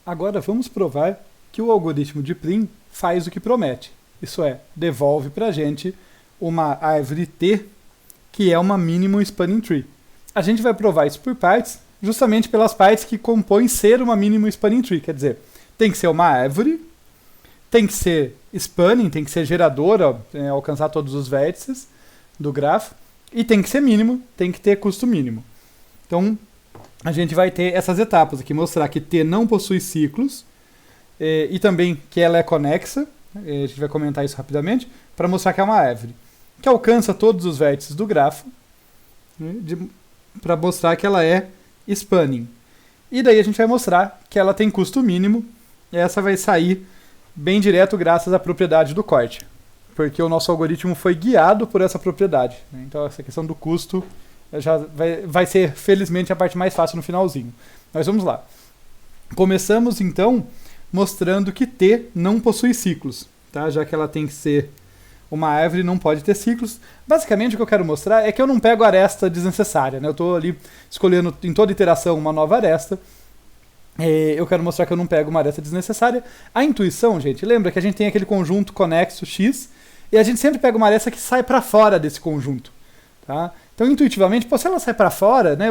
Agora vamos provar que o algoritmo de Prim faz o que promete. Isso é, devolve para a gente uma árvore T que é uma minimum spanning tree. A gente vai provar isso por partes, justamente pelas partes que compõem ser uma minimum spanning tree. Quer dizer, tem que ser uma árvore, tem que ser spanning, tem que ser geradora, alcançar todos os vértices do grafo, e tem que ser mínimo, tem que ter custo mínimo. Então, a gente vai ter essas etapas aqui, mostrar que T não possui ciclos, e também que ela é conexa, a gente vai comentar isso rapidamente, para mostrar que é uma árvore, que alcança todos os vértices do grafo, para mostrar que ela é spanning. E daí a gente vai mostrar que ela tem custo mínimo, e essa vai sair bem direto graças à propriedade do corte, porque o nosso algoritmo foi guiado por essa propriedade. Então essa questão do custo já vai ser, felizmente, a parte mais fácil no finalzinho. Mas vamos lá. Começamos, então, mostrando que T não possui ciclos, tá? Já que ela tem que ser uma árvore, não pode ter ciclos. Basicamente, o que eu quero mostrar é que eu não pego aresta desnecessária, né? Eu estou ali escolhendo em toda iteração uma nova aresta. Eu quero mostrar que eu não pego uma aresta desnecessária. A intuição, gente, lembra que a gente tem aquele conjunto conexo X, e a gente sempre pega uma aresta que sai para fora desse conjunto, tá? Então, intuitivamente, se ela sai para fora, né,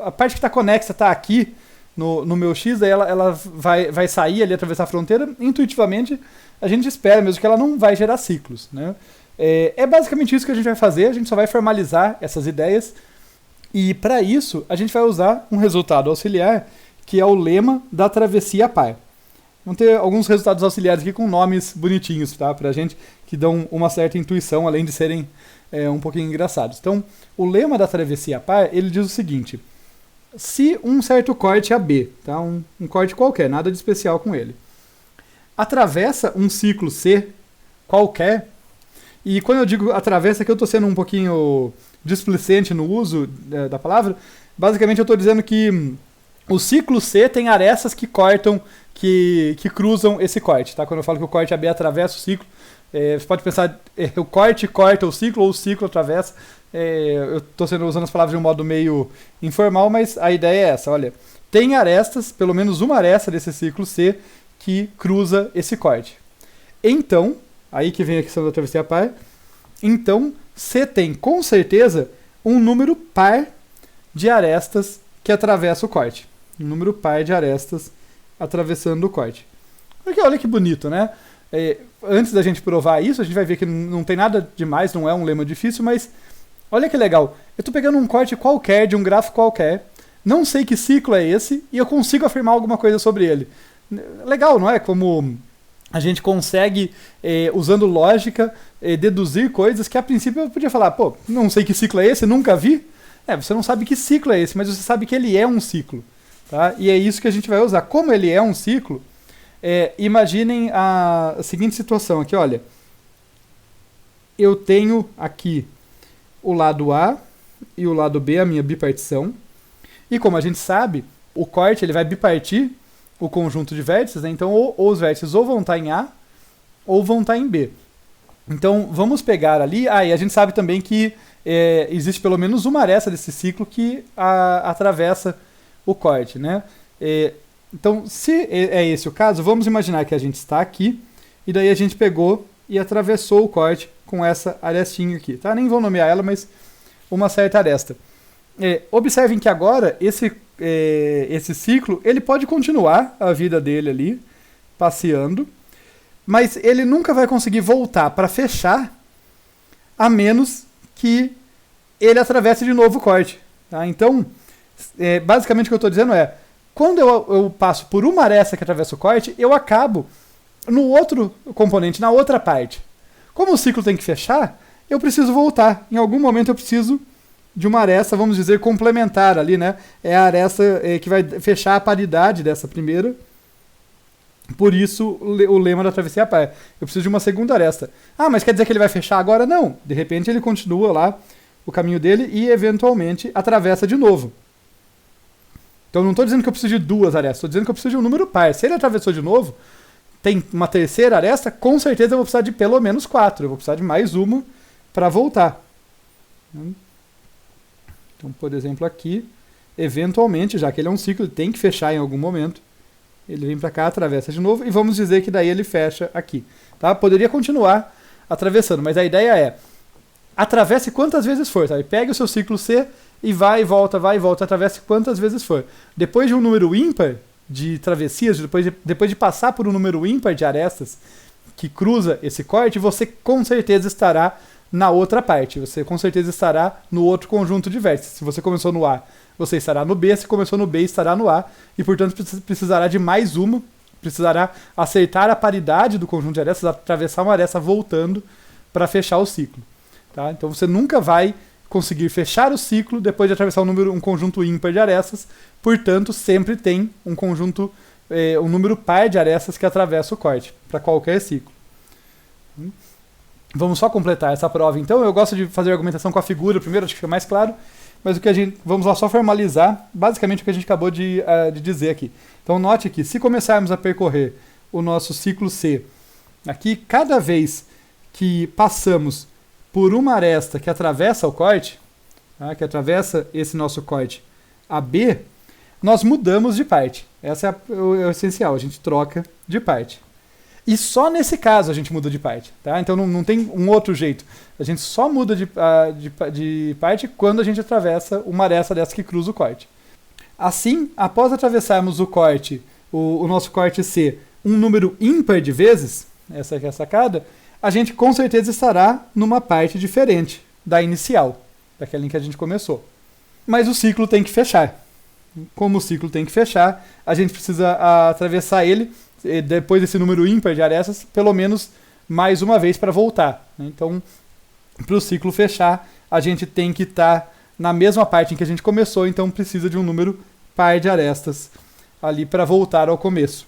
a parte que está conexa está aqui no meu X, daí ela vai sair ali, atravessar a fronteira. Intuitivamente, a gente espera mesmo que ela não vai gerar ciclos, né? É basicamente isso que a gente vai fazer, a gente só vai formalizar essas ideias, e para isso, a gente vai usar um resultado auxiliar, que é o lema da travessia par. Vamos ter alguns resultados auxiliares aqui com nomes bonitinhos, tá? Pra gente, que dão uma certa intuição, além de serem um pouquinho engraçados. Então, o lema da travessia par, ele diz o seguinte: se um certo corte AB, tá? Um corte qualquer, nada de especial com ele, atravessa um ciclo C qualquer, e quando eu digo atravessa, aqui eu estou sendo um pouquinho displicente no uso da palavra, basicamente eu estou dizendo que o ciclo C tem arestas que cortam, que cruzam esse corte, tá? Quando eu falo que o corte AB atravessa o ciclo, você pode pensar, o corte corta o ciclo ou o ciclo atravessa. Eu estou usando as palavras de um modo meio informal, mas a ideia é essa. Olha, tem arestas, pelo menos uma aresta desse ciclo C, que cruza esse corte. Então, aí que vem a questão da travessia par, então C tem com certeza um número par de arestas que atravessa o corte. Um número par de arestas atravessando o corte. Porque olha que bonito, né? Antes da gente provar isso, a gente vai ver que não tem nada demais, não é um lema difícil, mas olha que legal. Eu estou pegando um corte qualquer, de um grafo qualquer, não sei que ciclo é esse, e eu consigo afirmar alguma coisa sobre ele. Legal, não é? Como a gente consegue, usando lógica, deduzir coisas que a princípio eu podia falar, pô, não sei que ciclo é esse, nunca vi. Você não sabe que ciclo é esse, mas você sabe que ele é um ciclo. Tá? E é isso que a gente vai usar. Como ele é um ciclo, imaginem a seguinte situação aqui, olha. Eu tenho aqui o lado A e o lado B, a minha bipartição. E como a gente sabe, o corte ele vai bipartir o conjunto de vértices, né? Então ou os vértices ou vão estar em A ou vão estar em B. Então vamos pegar ali, e a gente sabe também que existe pelo menos uma aresta desse ciclo que atravessa o corte, né? Então, se é esse o caso, vamos imaginar que a gente está aqui, e daí a gente pegou e atravessou o corte com essa arestinha aqui, tá? Nem vou nomear ela, mas uma certa aresta. Observem que agora esse ciclo, ele pode continuar a vida dele ali, passeando, mas ele nunca vai conseguir voltar para fechar, a menos que ele atravesse de novo o corte. Tá? Então, basicamente o que eu estou dizendo é, quando eu passo por uma aresta que atravessa o corte, eu acabo no outro componente, na outra parte. Como o ciclo tem que fechar, eu preciso voltar. Em algum momento eu preciso de uma aresta, vamos dizer, complementar ali, né? É a aresta que vai fechar a paridade dessa primeira. Por isso, o lema da travessia par. Eu preciso de uma segunda aresta. Ah, mas quer dizer que ele vai fechar agora? Não. De repente ele continua lá o caminho dele e, eventualmente, atravessa de novo. Então, não estou dizendo que eu preciso de duas arestas. Estou dizendo que eu preciso de um número par. Se ele atravessou de novo, tem uma terceira aresta, com certeza eu vou precisar de pelo menos 4. Eu vou precisar de mais uma para voltar. Então, por exemplo, aqui, eventualmente, já que ele é um ciclo, ele tem que fechar em algum momento. ele vem para cá, atravessa de novo, e vamos dizer que daí ele fecha aqui. Tá? Poderia continuar atravessando, mas a ideia é, atravesse quantas vezes for, sabe? Pegue o seu ciclo C e vai e volta, atravesse quantas vezes for. Depois de um número ímpar de travessias, depois de passar por um número ímpar de arestas que cruza esse corte, você com certeza estará na outra parte, você com certeza estará no outro conjunto de vértices. Se você começou no A, você estará no B, se começou no B, estará no A, e portanto precisará de mais uma, precisará acertar a paridade do conjunto de arestas, atravessar uma aresta voltando para fechar o ciclo. Tá? Então você nunca vai conseguir fechar o ciclo depois de atravessar um conjunto ímpar de arestas, portanto sempre tem um número par de arestas que atravessa o corte, para qualquer ciclo. Vamos só completar essa prova então. Eu gosto de fazer a argumentação com a figura primeiro, acho que fica mais claro, mas vamos lá só formalizar basicamente o que a gente acabou de dizer aqui. Então note que se começarmos a percorrer o nosso ciclo C, aqui cada vez que passamos por uma aresta que atravessa o corte, tá, que atravessa esse nosso corte AB, nós mudamos de parte. Essa é o essencial, a gente troca de parte. E só nesse caso a gente muda de parte. Tá? Então não tem um outro jeito. A gente só muda de parte quando a gente atravessa uma aresta dessa que cruza o corte. Assim, após atravessarmos o corte, o nosso corte C, um número ímpar de vezes, essa aqui é a sacada, a gente com certeza estará numa parte diferente da inicial, daquela em que a gente começou. Mas o ciclo tem que fechar. Como o ciclo tem que fechar, a gente precisa atravessar ele, depois desse número ímpar de arestas, pelo menos mais uma vez para voltar. Então, para o ciclo fechar, a gente tem que estar na mesma parte em que a gente começou, então precisa de um número par de arestas ali para voltar ao começo,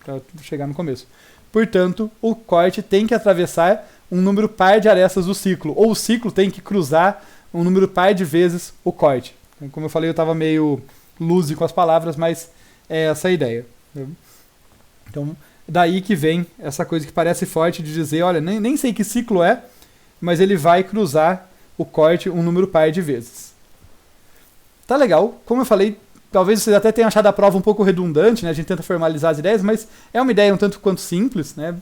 para chegar no começo. Portanto, o corte tem que atravessar um número par de arestas do ciclo, ou o ciclo tem que cruzar um número par de vezes o corte. Como eu falei, eu estava meio lúcido com as palavras, mas é essa a ideia. Então, daí que vem essa coisa que parece forte de dizer, olha, nem sei que ciclo é, mas ele vai cruzar o corte um número par de vezes. Tá legal, como eu falei, talvez vocês até tenham achado a prova um pouco redundante, né? A gente tenta formalizar as ideias, mas é uma ideia um tanto quanto simples, né?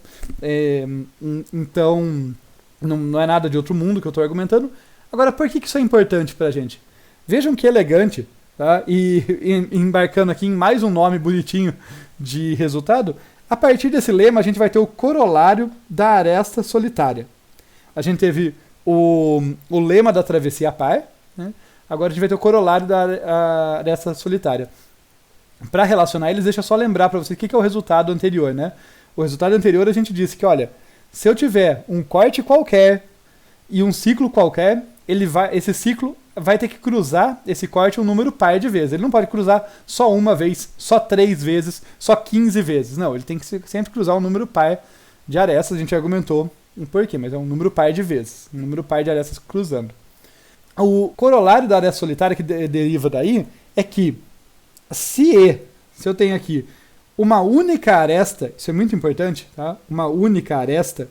Então, não é nada de outro mundo que eu estou argumentando. Agora, por que isso é importante pra gente? Vejam que elegante, tá? E embarcando aqui em mais um nome bonitinho de resultado, a partir desse lema a gente vai ter o corolário da aresta solitária. A gente teve o lema da travessia par, né? Agora a gente vai ter o corolário da aresta solitária. Para relacionar eles, deixa eu só lembrar para vocês o que é o resultado anterior, né? O resultado anterior a gente disse que, olha, se eu tiver um corte qualquer e um ciclo qualquer, esse ciclo vai ter que cruzar esse corte um número par de vezes. Ele não pode cruzar só uma vez, só 3 vezes, só 15 vezes. Não, ele tem que sempre cruzar um número par de arestas. A gente argumentou um porquê, mas é um número par de vezes. Um número par de arestas cruzando. O corolário da aresta solitária que deriva daí é que se eu tenho aqui uma única aresta, isso é muito importante, tá? Uma única aresta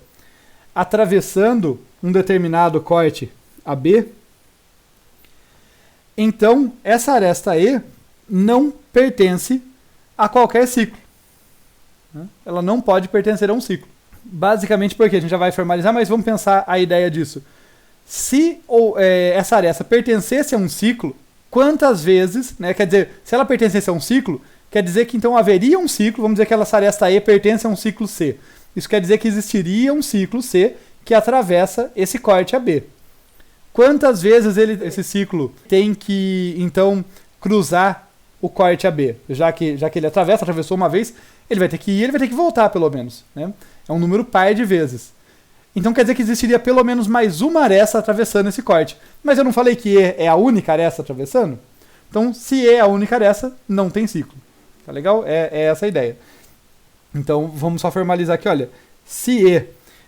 atravessando um determinado corte AB, então essa aresta E não pertence a qualquer ciclo. Ela não pode pertencer a um ciclo. Basicamente porque a gente já vai formalizar, mas vamos pensar a ideia disso. Se essa aresta pertencesse a um ciclo, quantas vezes, né, quer dizer, se ela pertencesse a um ciclo, quer dizer que então haveria um ciclo, vamos dizer que essa aresta E pertence a um ciclo C. Isso quer dizer que existiria um ciclo C que atravessa esse corte AB. Quantas vezes esse ciclo tem que, então, cruzar o corte AB? Já que ele atravessou uma vez, ele vai ter que ir, ele vai ter que voltar, pelo menos. Né? É um número par de vezes. Então quer dizer que existiria pelo menos mais uma aresta atravessando esse corte. Mas eu não falei que E é a única aresta atravessando? Então, se E é a única aresta, não tem ciclo. Tá legal? É essa a ideia. Então, vamos só formalizar aqui, olha. Se E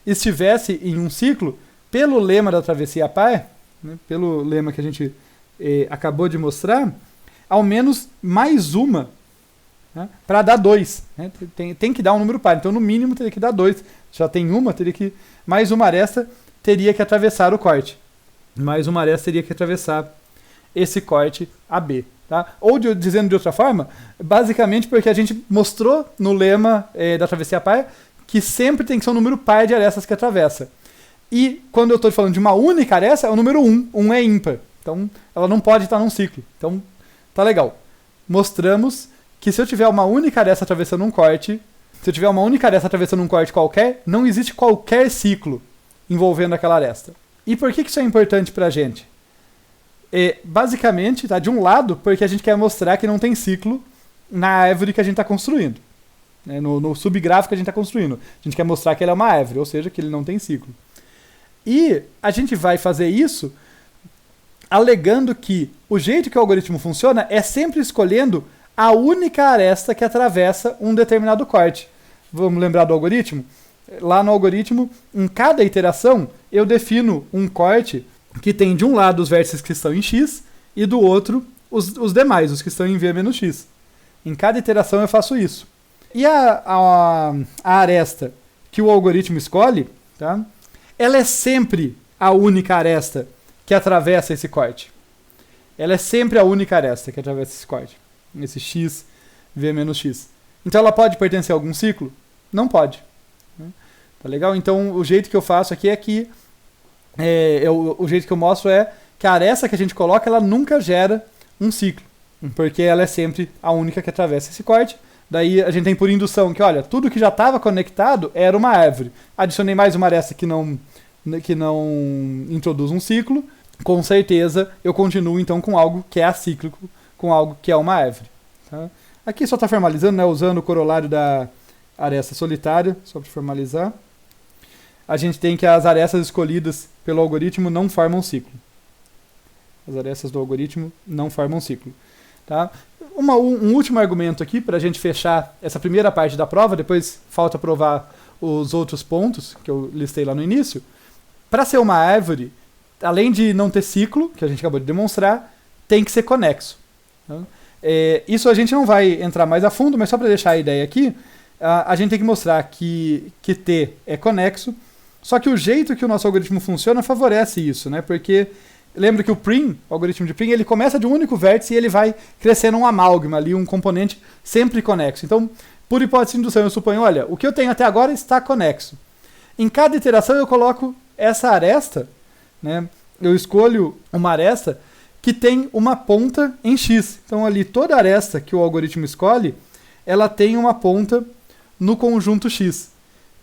estivesse em um ciclo, pelo lema da travessia par, né, pelo lema que a gente acabou de mostrar, ao menos mais uma, né, para dar 2. Né, tem que dar um número par. Então, no mínimo, teria que dar 2. Já tem uma, teria que... Mais uma aresta teria que atravessar o corte. Mais uma aresta teria que atravessar esse corte AB. Tá? Ou dizendo de outra forma, basicamente porque a gente mostrou no lema da travessia par que sempre tem que ser um número par de arestas que atravessa. E quando eu estou falando de uma única aresta, é o número 1. 1 é ímpar. Então, ela não pode estar num ciclo. Então, tá legal. Mostramos que se eu tiver uma única aresta atravessando um corte, se eu tiver uma única aresta atravessando um corte qualquer, não existe qualquer ciclo envolvendo aquela aresta. E por que isso é importante pra gente? Basicamente, tá, de um lado, porque a gente quer mostrar que não tem ciclo na árvore que a gente está construindo. Né, no subgráfico que a gente está construindo. A gente quer mostrar que ele é uma árvore, ou seja, que ele não tem ciclo. E a gente vai fazer isso alegando que o jeito que o algoritmo funciona é sempre escolhendo a única aresta que atravessa um determinado corte. Vamos lembrar do algoritmo? Lá no algoritmo, em cada iteração, eu defino um corte que tem de um lado os vértices que estão em x e do outro os demais, os que estão em v menos x. Em cada iteração eu faço isso. E a aresta que o algoritmo escolhe, tá? Ela é sempre a única aresta que atravessa esse corte. Ela é sempre a única aresta que atravessa esse corte. Esse x, v menos x. Então ela pode pertencer a algum ciclo? Não pode. Tá legal? Então o jeito que eu faço aqui é que o jeito que eu mostro é que a aresta que a gente coloca, ela nunca gera um ciclo. Porque ela é sempre a única que atravessa esse corte. Daí a gente tem por indução que, olha, tudo que já estava conectado era uma árvore. Adicionei mais uma aresta que não introduz um ciclo. Com certeza eu continuo então com algo que é acíclico, com algo que é uma árvore. Tá? Aqui só está formalizando, né, usando o corolário da aresta solitária, só para formalizar. A gente tem que as arestas escolhidas pelo algoritmo não formam ciclo. As arestas do algoritmo não formam ciclo. Tá? Um último argumento aqui para a gente fechar essa primeira parte da prova, depois falta provar os outros pontos que eu listei lá no início. Para ser uma árvore, além de não ter ciclo, que a gente acabou de demonstrar, tem que ser conexo. Tá? Isso a gente não vai entrar mais a fundo, mas só para deixar a ideia aqui, a gente tem que mostrar que T é conexo, só que o jeito que o nosso algoritmo funciona favorece isso, né? Porque lembra que o prim, o algoritmo de prim, ele começa de um único vértice e ele vai crescendo um amálgama ali, um componente sempre conexo. Então, por hipótese de indução, eu suponho, olha, o que eu tenho até agora está conexo. Em cada iteração eu coloco essa aresta, né? Eu escolho uma aresta que tem uma ponta em x. Então, ali, toda aresta que o algoritmo escolhe, ela tem uma ponta no conjunto x.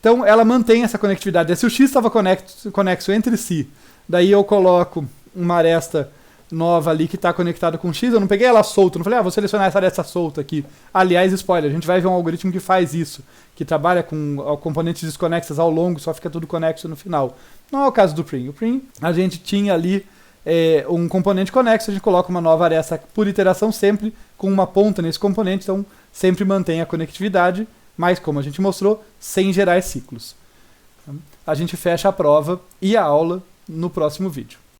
Então, ela mantém essa conectividade. Se o x estava conexo entre si, daí eu coloco uma aresta nova ali que está conectada com x, eu não peguei ela solta, não falei, vou selecionar essa aresta solta aqui. Aliás, spoiler, a gente vai ver um algoritmo que faz isso, que trabalha com componentes desconexas ao longo, só fica tudo conexo no final. Não é o caso do prim. O prim, a gente tinha ali um componente conexo, a gente coloca uma nova aresta por iteração sempre com uma ponta nesse componente, então sempre mantém a conectividade, mas como a gente mostrou, sem gerar ciclos. A gente fecha a prova e a aula no próximo vídeo.